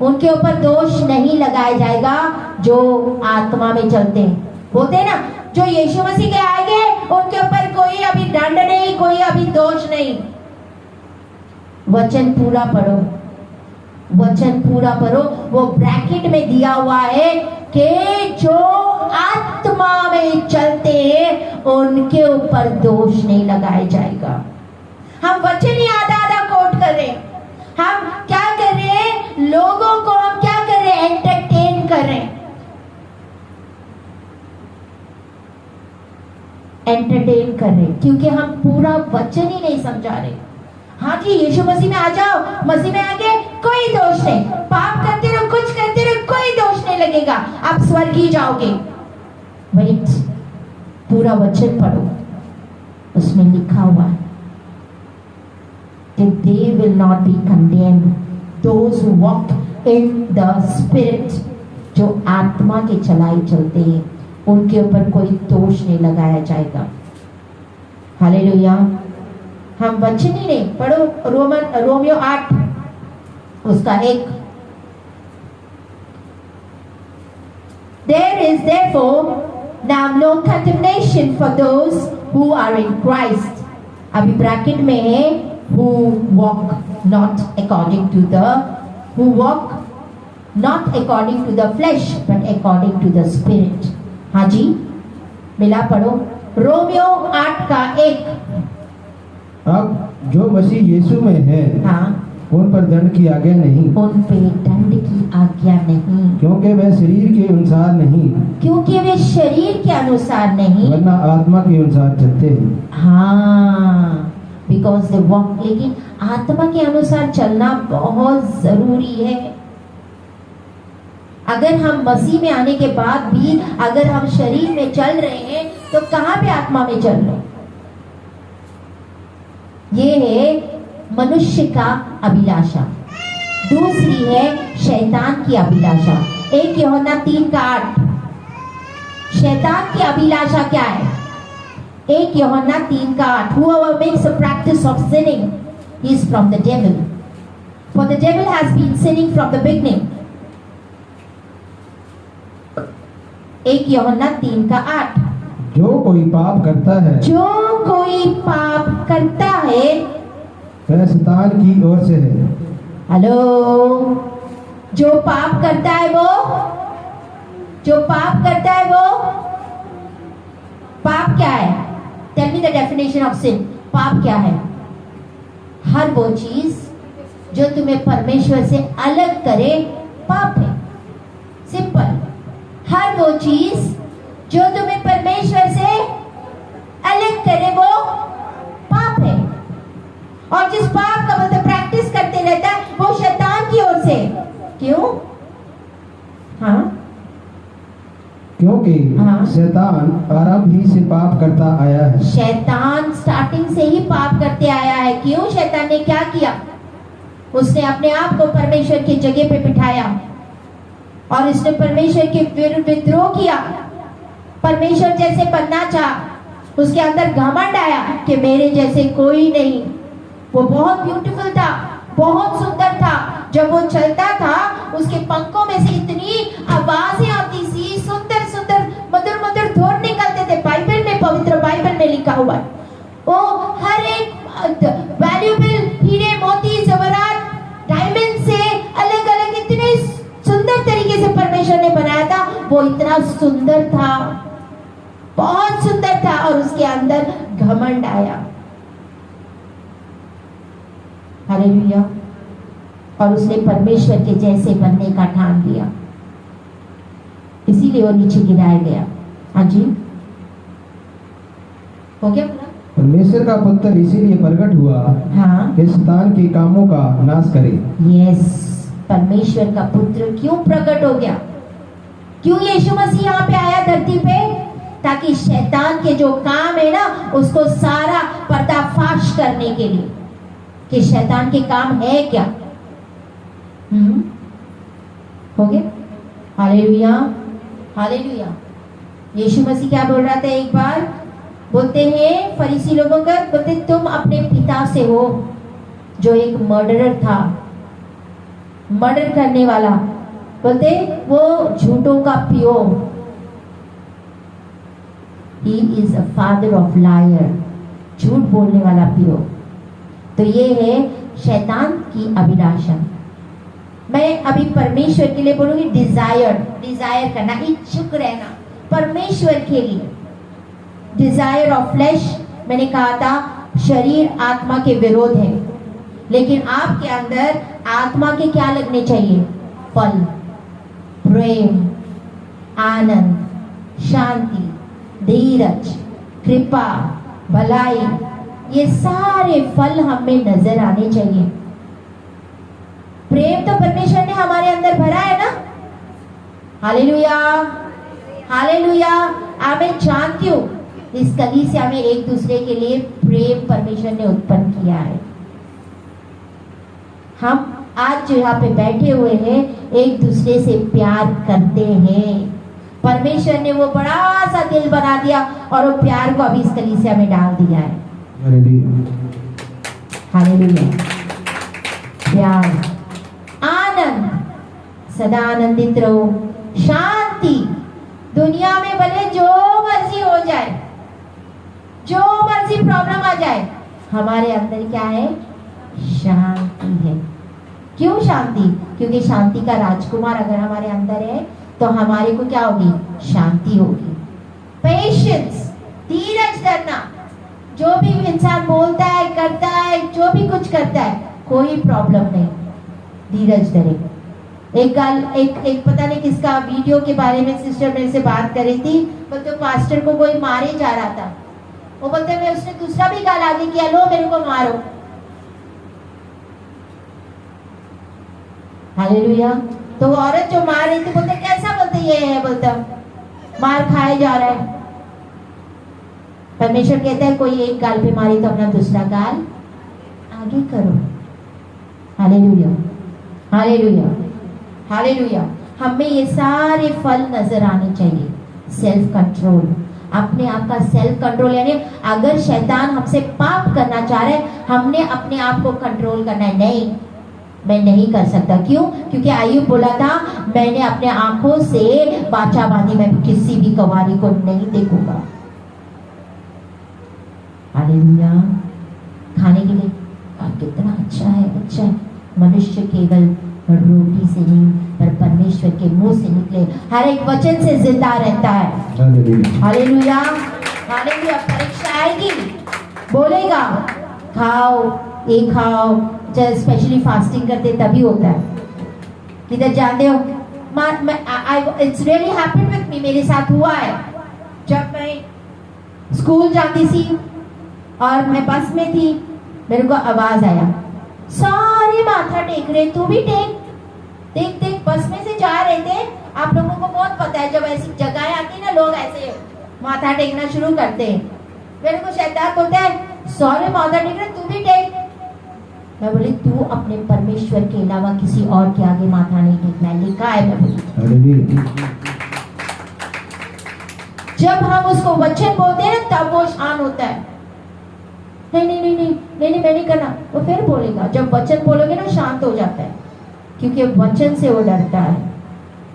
उनके ऊपर दोष नहीं लगाया जाएगा जो आत्मा में चलते हैं। बोलते हैं ना, जो यीशु मसीह के आगे उनके ऊपर कोई अभी दंड नहीं, कोई अभी दोष नहीं। वचन पूरा पढ़ो, वचन पूरा पढ़ो। वो ब्रैकेट में दिया हुआ है कि जो आत्मा में चलते हैं उनके ऊपर दोष नहीं लगाया जाएगा। हम वचन ही आधा आधा कोट कर रहे हैं। हम क्या कर रहे हैं? लोगों को हम क्या कर रहे हैं? एंटरटेन कर रहे हैं। एंटरटेन कर रहे हैं क्योंकि हम पूरा वचन ही नहीं समझा रहे। हाँ जी, यीशु मसीह में आ जाओ, मसीह में आके कोई दोष नहीं, पाप करते रहो, कुछ करते रहो, कोई दोष नहीं लगेगा, आप स्वर्ग ही जाओगे। वेट, पूरा वचन पढ़ो, उसमें लिखा हुआ है that they will not be condemned, those who walk in the spirit, जो आत्मा के चलाई चलते हैं उनके ऊपर कोई दोष नहीं लगाया जाएगा। हालेलुया। हम वचन ही नहीं पढ़ो। रोमियो 8 उसका 1, There is therefore now no condemnation for those who are in Christ। अभी ब्रैकेट में है who walk not according to the flesh but according to the spirit। हाँ जी, मिला पढ़ो। रोमियो 8 का 1। अब जो मसीह यीशु में है, हाँ, उन पर दंड की आज्ञा नहीं, उन पे दंड की आज्ञा नहीं, क्योंकि वे शरीर के अनुसार नहीं, क्योंकि वे शरीर के अनुसार नहीं, वरना आत्मा के अनुसार चलते हैं। हाँ, बिकॉज दे वॉक। लेकिन आत्मा के अनुसार चलना बहुत जरूरी है। अगर हम मसीह में आने के बाद भी अगर हम शरीर में चल रहे हैं तो कहां पे आत्मा में चल रहे हैं? ये है मनुष्य का अभिलाषा। दूसरी है शैतान की अभिलाषा। 1 यूहन्ना 3 का 8। शैतान की अभिलाषा क्या है? 1 यूहन्ना 3 का 8। Whoever makes a practice of sinning is from the devil, for the devil has been sinning from the beginning। 1 यूहन्ना 3 का 8। जो कोई पाप करता है, जो कोई पाप करता है वह शैतान की ओर से है। हेलो, जो पाप करता है वो, जो पाप करता है वो, पाप क्या है? Tell me the definition of sin. पाप क्या है? हर वो चीज जो तुम्हें परमेश्वर से अलग करे पाप है। सिंपल। हर वो चीज जो तुम्हें परमेश्वर से अलग करे वो पाप है। और जिस पाप का मतलब प्रैक्टिस करते रहता है वो शैतान की ओर से। क्यों? हाँ, क्योंकि हाँ, शैतान आरंभ ही से पाप करता आया है। शैतान स्टार्टिंग से ही पाप करते आया है। क्यों? शैतान ने क्या किया? उसने अपने आप को परमेश्वर की जगह पे बिठाया और इसने परमेश्वर के विरुद्ध विद्रोह किया। परमेश्वर जैसे बनना चाहा। उसके अंदर घमंड आया कि मेरे जैसे कोई नहीं। वो बहुत ब्यूटीफुल था, बहुत सुंदर था। जब वो चलता था उसके पंखों में से इतनी आवाजें आती थी, सुंदर सुंदर मधुर मधुर धुन निकलते थे। बाइबल में, पवित्र बाइबल में लिखा हुआ है। वो हर एक वैल्यूबल हीरे मोती जवाहरात डायमंड से अलग अलग इतने सुंदर तरीके से परमेश्वर ने बनाया था। वो इतना सुंदर था, बहुत सुंदर था, और उसके अंदर घमंड आया। हालेलुया। और उसने परमेश्वर के जैसे बनने का ठान लिया, इसीलिए वो नीचे गिराया गया। हाँ जी, हो गया पूरा? परमेश्वर का पुत्र इसीलिए प्रकट हुआ हाँ, कि शैतान के कामों का नाश करे। यस, परमेश्वर का पुत्र क्यों प्रकट हो गया? क्यों यीशु मसीह यहाँ पे आया धरती पे? ताकि शैतान के जो काम है ना, उसको सारा पर्दाफाश करने के लिए कि शैतान के काम है क्या। हो गया? Hallelujah, hallelujah. यीशु मसीह क्या बोल रहा था एक बार? बोलते हैं फरीसी लोगों का, बोलते तुम अपने पिता से हो जो एक मर्डरर था, मर्डर करने वाला। बोलते वो झूठों का पियो, he is a father of liar, झूठ बोलने वाला पियो। तो ये है शैतान की अभिलाषा। मैं अभी परमेश्वर के लिए बोलूंगी डिजायर करना, इच्छुक रहना परमेश्वर के लिए। डिजायर ऑफ फ्लैश, मैंने कहा था शरीर आत्मा के विरोध है, लेकिन आपके अंदर आत्मा के क्या लगने चाहिए? फल, प्रेम, आनंद, शांति, धीरज, कृपा, भलाई, ये सारे फल हमें नजर आने चाहिए। प्रेम तो परमेश्वर ने हमारे अंदर भरा है ना। Hallelujah, hallelujah. मैं जानती हूँ इस कलीसिया में एक दूसरे के लिए प्रेम परमेश्वर ने उत्पन्न किया है। हम आज जो यहाँ पे बैठे हुए हैं एक दूसरे से प्यार करते हैं। परमेश्वर ने वो बड़ा सा दिल बना दिया और वो प्यार को अभी इस कलीसिया में डाल दिया है। हालेलुया। प्यार, आनंद, सदा आनंदित रहो, शांति। दुनिया में भले जो मर्जी हो जाए, जो मर्जी प्रॉब्लम आ जाए, हमारे अंदर क्या है? शांति है। क्यों शांति? क्योंकि शांति का राजकुमार अगर हमारे अंदर है तो हमारे को क्या होगी? शांति होगी। पेशेंस, धीरज धरना। जो भी इंसान बोलता है, करता है, जो भी कुछ करता है, कोई प्रॉब्लम नहीं, धीरज धरे। एक पता नहीं किसका वीडियो के बारे में सिस्टर मेरे से बात कर रही थी। बोलते पास्टर को कोई मारे जा रहा था, वो बोलते मैं उसने दूसरा भी गाली किया, लो मेरे को मारो। हालेलुया। तो वो औरत जो मार रही थी बोलते कैसा? बोलते ये है, बोलता मार खाए जा रहा है। परमेश्वर कहता है कोई एक गाल पे मारी तो अपना दूसरा गाल आगे करो। Hallelujah, hallelujah, hallelujah. हमें ये सारे फल नजर आने चाहिए। सेल्फ कंट्रोल, अपने आप का सेल्फ कंट्रोल, यानी अगर शैतान हमसे पाप करना चाह रहे, हमने अपने आप को कंट्रोल करना है। नहीं, मैं नहीं कर सकता। क्यों? क्योंकि आयुब बोला था मैंने अपने आंखों से वाचा बांधी, मैं किसी भी कुंवारी को नहीं देखूंगा। हालेलुया। खाने के लिए कितना अच्छा है, अच्छा है। मनुष्य केवल रोटी से नहीं पर परमेश्वर के मुंह से निकले हर एक वचन से जिंदा रहता है। Hallelujah, hallelujah. परीक्षा आएगी, बोलेगा खाओ, ये खाओ। स्पेशली फास्टिंग करते तभी होता है। किधर जानते हो? It's really happened with me, मेरे साथ हुआ है। जब मैं स्कूल जाती थी और मैं बस में थी, मेरे को आवाज आया, सारे माथा टेक रहे, तू भी टेक। देख देख, बस में से जा रहे थे। आप लोगों को बहुत पता है जब ऐसी जगह आती है ना, लोग ऐसे माथा टेकना शुरू करते हैं। मेरे को शैतान बोलता है सारे माथा टेक रहे, तू भी टेक। मैं बोली तू अपने परमेश्वर के अलावा किसी और के आगे माथा नहीं टेकना है, लिखा है। मैं बोली जब हम उसको वचन बोलते हैं ना तब वो शांत होता है। नहीं नहीं नहीं नहीं नहीं नहीं मैं नहीं करना, वो फिर बोलेगा। जब वचन बोलोगे ना शांत हो जाता है, क्योंकि वचन से वो डरता है।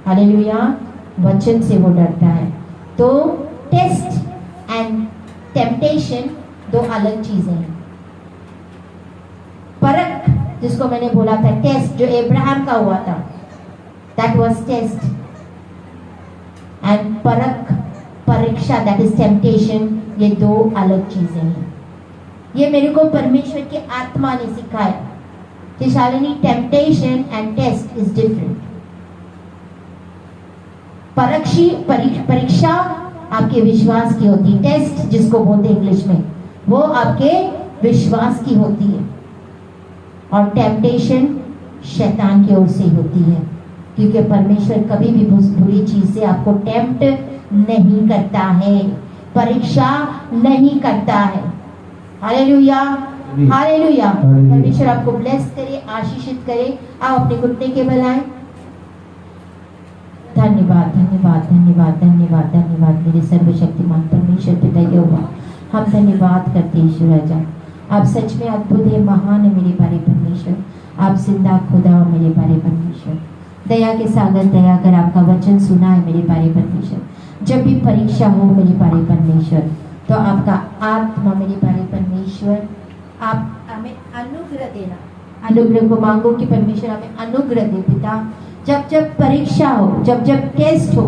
हालेलुया, वचन से वो डरता है। तो टेस्ट एंड टेम्पटेशन दो अलग चीजें हैं। परख, जिसको मैंने बोला था टेस्ट, जो अब्राहम का हुआ था, दैट वाज टेस्ट। एंड परख, परीक्षा, दैट इज टेम्पटेशन। ये दो अलग चीजें हैं। ये मेरे को परमेश्वर की आत्मा ने सिखाया कि Shalini, temptation and test is different. परीक्षा आपके विश्वास की होती है, टेस्ट जिसको बोलते इंग्लिश में, वो आपके विश्वास की होती है, और टेम्पटेशन शैतान की ओर से होती है, क्योंकि परमेश्वर कभी भी बुरी चीज से आपको टेम्प्ट नहीं करता है, परीक्षा नहीं करता है। Hallelujah, hallelujah. परमेश्वर आपको ब्लेस करे, आशीषित करे। आप अपने घुटने के बल आए। धन्यवाद, धन्यवाद, धन्यवाद, धन्यवाद, धन्यवाद मेरे सर्वशक्तिमान परमेश्वर पिता यहोवा, हम धन्यवाद करते हैं ईश्वर राजा। आप सच में अद्भुत है, महान है मेरे प्यारे परमेश्वर। आप जिंदा खुदा हो मेरे प्यारे परमेश्वर। दया के सागर दया कर, आपका वचन सुना है मेरे प्यारे परमेश्वर। जब भी परीक्षा हो मेरे प्यारे परमेश्वर, तो आपका आत्मा मेरे प्यारे परमेश्वर, आप हमें अनुग्रह देना। अनुग्रह को मांगो कि परमेश्वर हमें अनुग्रह दे पिता। जब जब परीक्षा हो, जब जब टेस्ट हो,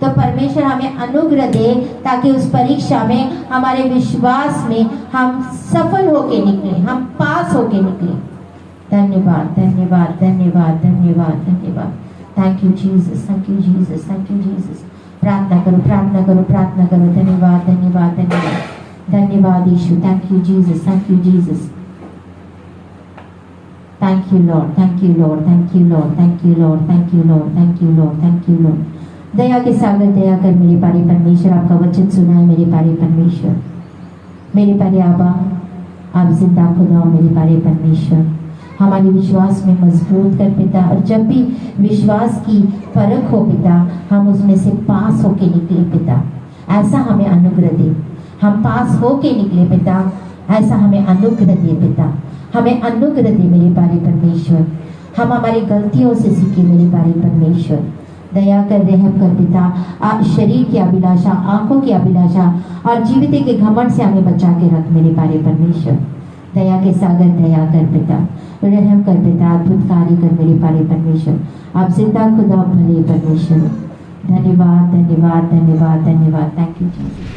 तो परमेश्वर हमें अनुग्रह दे, ताकि उस परीक्षा में हमारे विश्वास में हम सफल होके निकले, हम पास होके निकले। धन्यवाद, धन्यवाद, धन्यवाद, धन्यवाद, धन्यवाद। Thank you Jesus, thank you Jesus, thank you Jesus. प्रार्थना करो, प्रार्थना करो, प्रार्थना करो। धन्यवाद, धन्यवाद, धन्यवाद, धन्यवाद यीशु। Thank you Jesus, thank you Jesus. Thank you lord, thank you lord, thank you lord, thank you lord, thank you lord, thank you lord, thank you lord. दया के सागर दया कर मेरे प्यारे परमेश्वर, आपका वचन सुना है मेरे प्यारे परमेश्वर। मेरे प्यारे आबा, आप जिंदा खुदा हो मेरे प्यारे परमेश्वर। हमारे विश्वास में मजबूत कर पिता, और जब भी विश्वास की परख हो पिता, हम उसमें से पास होके निकले पिता, ऐसा हमें अनुग्रह दे। हम पास होके निकले पिता, ऐसा हमें अनुग्रह दे पिता। हमें अनुग्रह दे मेरे प्यारे परमेश्वर। हम हमारी गलतियों से सीखे मेरे प्यारे परमेश्वर। दया कर, रहम कर पिता। शरीर की अभिलाषा, आंखों की अभिलाषा और जीवित के घमंड से हमें बचा के रख मेरे प्यारे परमेश्वर। दया के सागर दया कर पिता, रहम कर पिता, अद्भुत कार्य कर मेरे प्यारे परमेश्वर। आप जिंदा खुदा भले परमेश्वर। धन्यवाद, धन्यवाद, धन्यवाद, धन्यवाद। Thank you Jesus.